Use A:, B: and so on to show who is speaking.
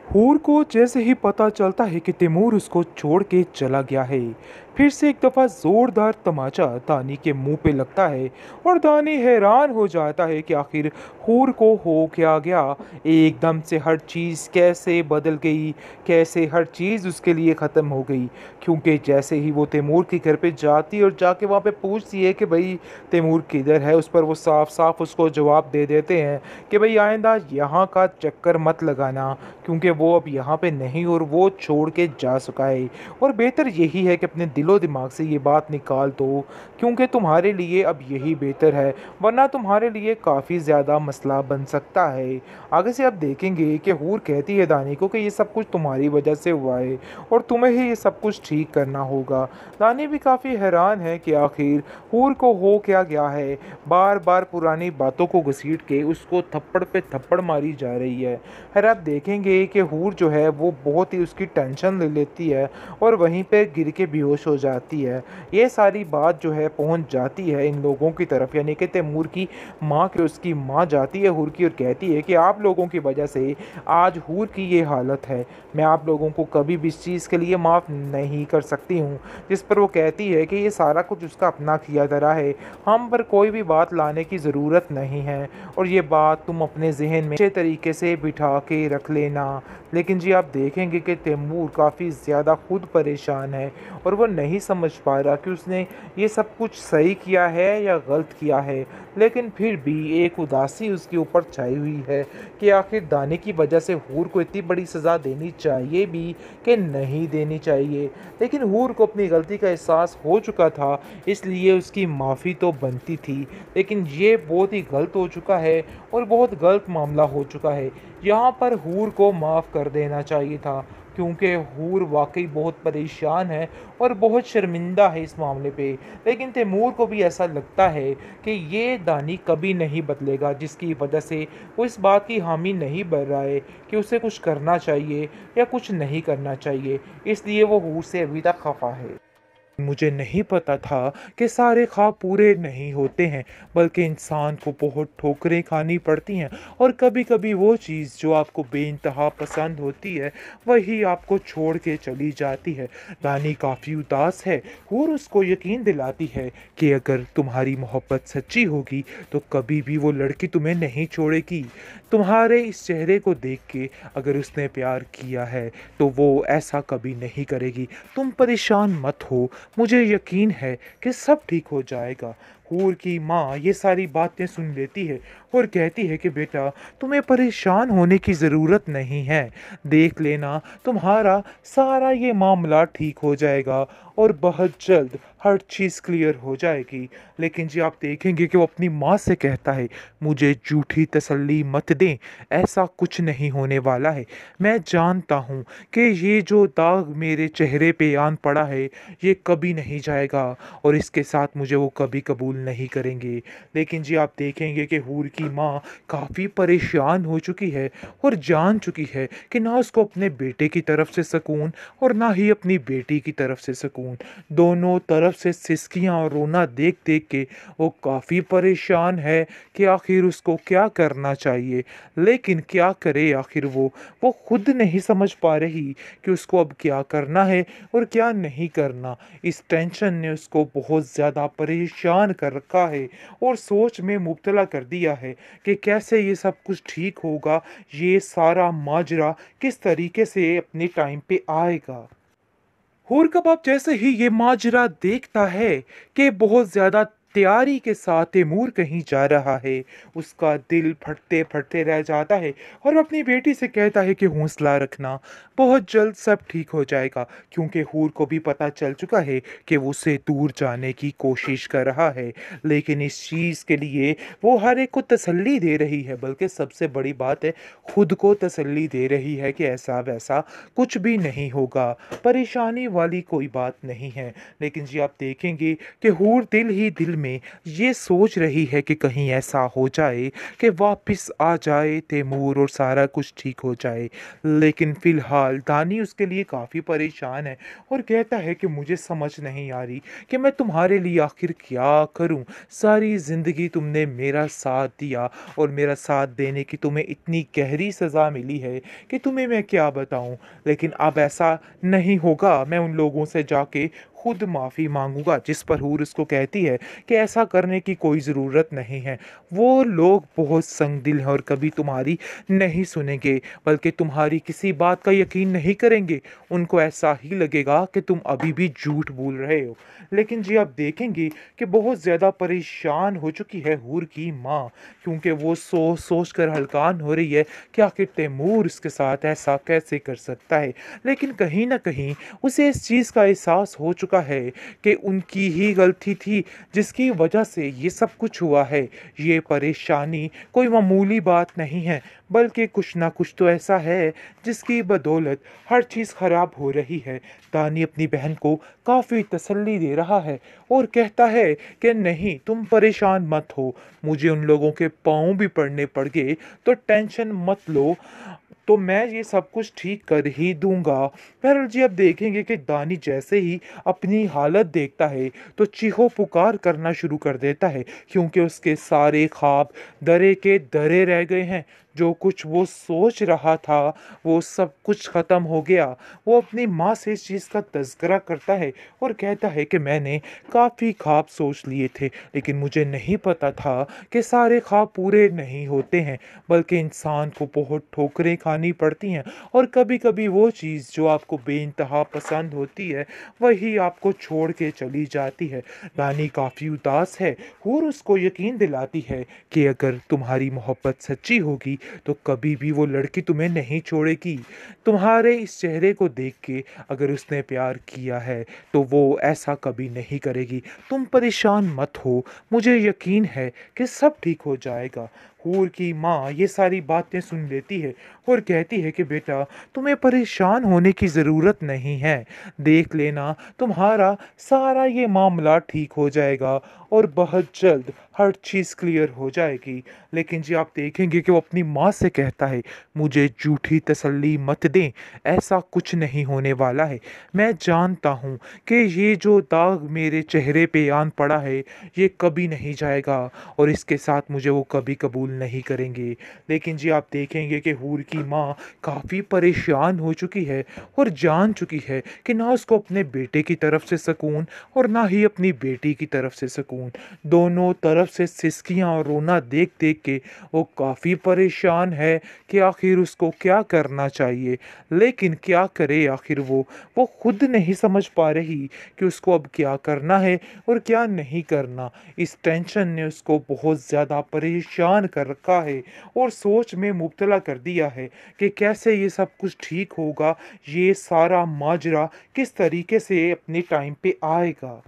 A: हूर को जैसे ही पता चलता है कि तैमूर उसको छोड़ के चला गया है, फिर से एक दफ़ा ज़ोरदार तमाचा दानी के मुंह पे लगता है और दानी हैरान हो जाता है कि आखिर हूर को हो क्या गया। एकदम से हर चीज़ कैसे बदल गई, कैसे हर चीज़ उसके लिए ख़त्म हो गई। क्योंकि जैसे ही वो तैमूर के घर पे जाती और जाके वहाँ पे पूछती है कि भाई तैमूर किधर है, उस पर वो साफ साफ उसको जवाब दे देते हैं कि भाई आइंदा यहाँ का चक्कर मत लगाना, क्योंकि वो अब यहाँ पे नहीं और वो छोड़ के जा चुका है। और बेहतर यही है कि अपने दिलो दिमाग से ये बात निकाल दो, क्योंकि तुम्हारे लिए अब यही बेहतर है, वरना तुम्हारे लिए काफ़ी ज़्यादा मसला बन सकता है। आगे से आप देखेंगे कि हूर कहती है दानी को कि ये सब कुछ तुम्हारी वजह से हुआ है और तुम्हें ही ये सब कुछ ठीक करना होगा। दानी भी काफ़ी हैरान है कि आखिर हूर को हो क्या गया है। बार बार पुरानी बातों को घसीट के उसको थप्पड़ पे थप्पड़ मारी जा रही है। फिर आप देखेंगे कि हूर जो है वो बहुत ही उसकी टेंशन ले लेती है और वहीं पे गिर के बेहोश हो जाती है। ये सारी बात जो है पहुंच जाती है इन लोगों की तरफ, यानी कि तैमूर की माँ के उसकी माँ जाती है हूर की और कहती है कि आप लोगों की वजह से आज हूर की ये हालत है। मैं आप लोगों को कभी भी इस चीज़ के लिए माफ़ नहीं कर सकती हूँ। जिस पर वो कहती है कि ये सारा कुछ उसका अपना किया धरा है, हम पर कोई भी बात लाने की ज़रूरत नहीं है और ये बात तुम अपने जहन में अच्छे तरीके से बिठा के रख लेना। लेकिन जी आप देखेंगे कि तैमूर काफ़ी ज़्यादा खुद परेशान है और वो नहीं समझ पा रहा कि उसने ये सब कुछ सही किया है या गलत किया है। लेकिन फिर भी एक उदासी उसके ऊपर छाई हुई है कि आखिर दाने की वजह से हूर को इतनी बड़ी सज़ा देनी चाहिए भी कि नहीं देनी चाहिए। लेकिन हूर को अपनी गलती का एहसास हो चुका था, इसलिए उसकी माफ़ी तो बनती थी। लेकिन ये बहुत ही गलत हो चुका है और बहुत गलत मामला हो चुका है। यहाँ पर हूर को माफ़ कर देना चाहिए था, क्योंकि हूर वाकई बहुत परेशान है और बहुत शर्मिंदा है इस मामले पे। लेकिन तैमूर को भी ऐसा लगता है कि ये दानी कभी नहीं बदलेगा, जिसकी वजह से वो इस बात की हामी नहीं भर रहा है कि उसे कुछ करना चाहिए या कुछ नहीं करना चाहिए। इसलिए वो हूर से अभी तक खफा है। मुझे नहीं पता था कि सारे ख्वाब पूरे नहीं होते हैं, बल्कि इंसान को बहुत ठोकरें खानी पड़ती हैं और कभी कभी वो चीज़ जो आपको बेइंतहा पसंद होती है वही आपको छोड़ के चली जाती है। रानी काफ़ी उदास है। और उसको यकीन दिलाती है कि अगर तुम्हारी मोहब्बत सच्ची होगी तो कभी भी वो लड़की तुम्हें नहीं छोड़ेगी। तुम्हारे इस चेहरे को देख के अगर उसने प्यार किया है तो वो ऐसा कभी नहीं करेगी। तुम परेशान मत हो, मुझे यकीन है कि सब ठीक हो जाएगा। हूर की माँ ये सारी बातें सुन लेती है और कहती है कि बेटा, तुम्हें परेशान होने की ज़रूरत नहीं है। देख लेना, तुम्हारा सारा ये मामला ठीक हो जाएगा और बहुत जल्द हर चीज़ क्लियर हो जाएगी। लेकिन जी आप देखेंगे कि वो अपनी माँ से कहता है, मुझे झूठी तसल्ली मत दें, ऐसा कुछ नहीं होने वाला है। मैं जानता हूँ कि ये जो दाग मेरे चेहरे पे आन पड़ा है ये कभी नहीं जाएगा और इसके साथ मुझे वो कभी कबूल नहीं करेंगे। लेकिन जी आप देखेंगे कि हूर की माँ काफ़ी परेशान हो चुकी है और जान चुकी है कि ना उसको अपने बेटे की तरफ से सुकून और ना ही अपनी बेटी की तरफ से सुकून। दोनों तरफ से सिसकियाँ और रोना देख देख के वो काफ़ी परेशान है कि आखिर उसको क्या करना चाहिए। लेकिन क्या करे आखिर वो खुद नहीं समझ पा रही कि उसको अब क्या करना है और क्या नहीं करना। इस टेंशन ने उसको बहुत ज़्यादा परेशान कर रखा है और सोच में मुब्तला कर दिया है कि कैसे ये सब कुछ ठीक होगा, ये सारा माजरा किस तरीके से अपने टाइम पे आएगा। हूर कबाब जैसे ही ये माजरा देखता है कि बहुत ज़्यादा तैयारी के साथ तैमूर कहीं जा रहा है, उसका दिल फटते फटते रह जाता है और अपनी बेटी से कहता है कि हौसला रखना, बहुत जल्द सब ठीक हो जाएगा। क्योंकि हूर को भी पता चल चुका है कि वो उससे दूर जाने की कोशिश कर रहा है, लेकिन इस चीज़ के लिए वो हर एक को तसल्ली दे रही है, बल्कि सबसे बड़ी बात है खुद को तसल्ली दे रही है कि ऐसा वैसा कुछ भी नहीं होगा, परेशानी वाली कोई बात नहीं है। लेकिन जी आप देखेंगे कि हूर दिल ही दिल में ये सोच रही है कि कहीं ऐसा हो जाए कि वापस आ जाए तैमूर और सारा कुछ ठीक हो जाए। लेकिन फ़िलहाल दानी उसके लिए काफ़ी परेशान है और कहता है कि मुझे समझ नहीं आ रही कि मैं तुम्हारे लिए आखिर क्या करूं। सारी ज़िंदगी तुमने मेरा साथ दिया और मेरा साथ देने की तुम्हें इतनी गहरी सज़ा मिली है कि तुम्हें मैं क्या बताऊं। लेकिन अब ऐसा नहीं होगा, मैं उन लोगों से जाके खुद माफ़ी मांगूंगा। जिस पर हूर उसको कहती है कि ऐसा करने की कोई ज़रूरत नहीं है। वो लोग बहुत संगदिल हैं और कभी तुम्हारी नहीं सुनेंगे, बल्कि तुम्हारी किसी बात का यकीन नहीं करेंगे। उनको ऐसा ही लगेगा कि तुम अभी भी झूठ बोल रहे हो। लेकिन जी आप देखेंगे कि बहुत ज़्यादा परेशान हो चुकी है हूर की माँ, क्योंकि वो सोच सोच कर हलकान हो रही है कि आखिर तैमूर उसके साथ ऐसा कैसे कर सकता है। लेकिन कहीं ना कहीं उसे इस चीज़ का एहसास हो चुका है कि उनकी ही गलती थी जिसकी वजह से ये सब कुछ हुआ है। ये परेशानी कोई मामूली बात नहीं है, बल्कि कुछ ना कुछ तो ऐसा है जिसकी बदौलत हर चीज़ खराब हो रही है। दानी अपनी बहन को काफ़ी तसल्ली दे रहा है और कहता है कि नहीं तुम परेशान मत हो, मुझे उन लोगों के पाँव भी पड़ने पड़ गए तो टेंशन मत लो, तो मैं ये सब कुछ ठीक कर ही दूंगा। बहरहाल जी अब देखेंगे कि दानी जैसे ही अपनी हालत देखता है तो चीखो पुकार करना शुरू कर देता है, क्योंकि उसके सारे ख्वाब दरे के दरे रह गए हैं। जो कुछ वो सोच रहा था वो सब कुछ ख़त्म हो गया। वो अपनी माँ से इस चीज़ का तज़किरा करता है और कहता है कि मैंने काफ़ी ख्वाब सोच लिए थे, लेकिन मुझे नहीं पता था कि सारे ख्वाब पूरे नहीं होते हैं, बल्कि इंसान को बहुत ठोकरें खानी पड़ती हैं और कभी कभी वो चीज़ जो आपको बेइंतहा पसंद होती है वही आपको छोड़ के चली जाती है। रानी काफ़ी उदास है और उसको यकीन दिलाती है कि अगर तुम्हारी मोहब्बत सच्ची होगी तो कभी भी वो लड़की तुम्हें नहीं छोड़ेगी। तुम्हारे इस चेहरे को देख के अगर उसने प्यार किया है तो वो ऐसा कभी नहीं करेगी। तुम परेशान मत हो, मुझे यकीन है कि सब ठीक हो जाएगा। हूर की माँ ये सारी बातें सुन लेती है और कहती है कि बेटा तुम्हें परेशान होने की ज़रूरत नहीं है, देख लेना तुम्हारा सारा ये मामला ठीक हो जाएगा और बहुत जल्द हर चीज़ क्लियर हो जाएगी। लेकिन जी आप देखेंगे कि वो अपनी माँ से कहता है मुझे झूठी तसल्ली मत दें, ऐसा कुछ नहीं होने वाला है। मैं जानता हूँ कि ये जो दाग मेरे चेहरे पे आन पड़ा है ये कभी नहीं जाएगा और इसके साथ मुझे वो कभी कबूल नहीं करेंगे। लेकिन जी आप देखेंगे कि हूर की माँ काफ़ी परेशान हो चुकी है और जान चुकी है कि ना उसको अपने बेटे की तरफ से सुकून और ना ही अपनी बेटी की तरफ से सुकून। दोनों तरफ से सिसकियाँ और रोना देख देख के वो काफ़ी परेशान है कि आखिर उसको क्या करना चाहिए। लेकिन क्या करे आखिर वो खुद नहीं समझ पा रही कि उसको अब क्या करना है और क्या नहीं करना। इस टेंशन ने उसको बहुत ज़्यादा परेशान कर रखा है और सोच में मुब्तला कर दिया है कि कैसे ये सब कुछ ठीक होगा, ये सारा माजरा किस तरीके से अपने टाइम पे आएगा।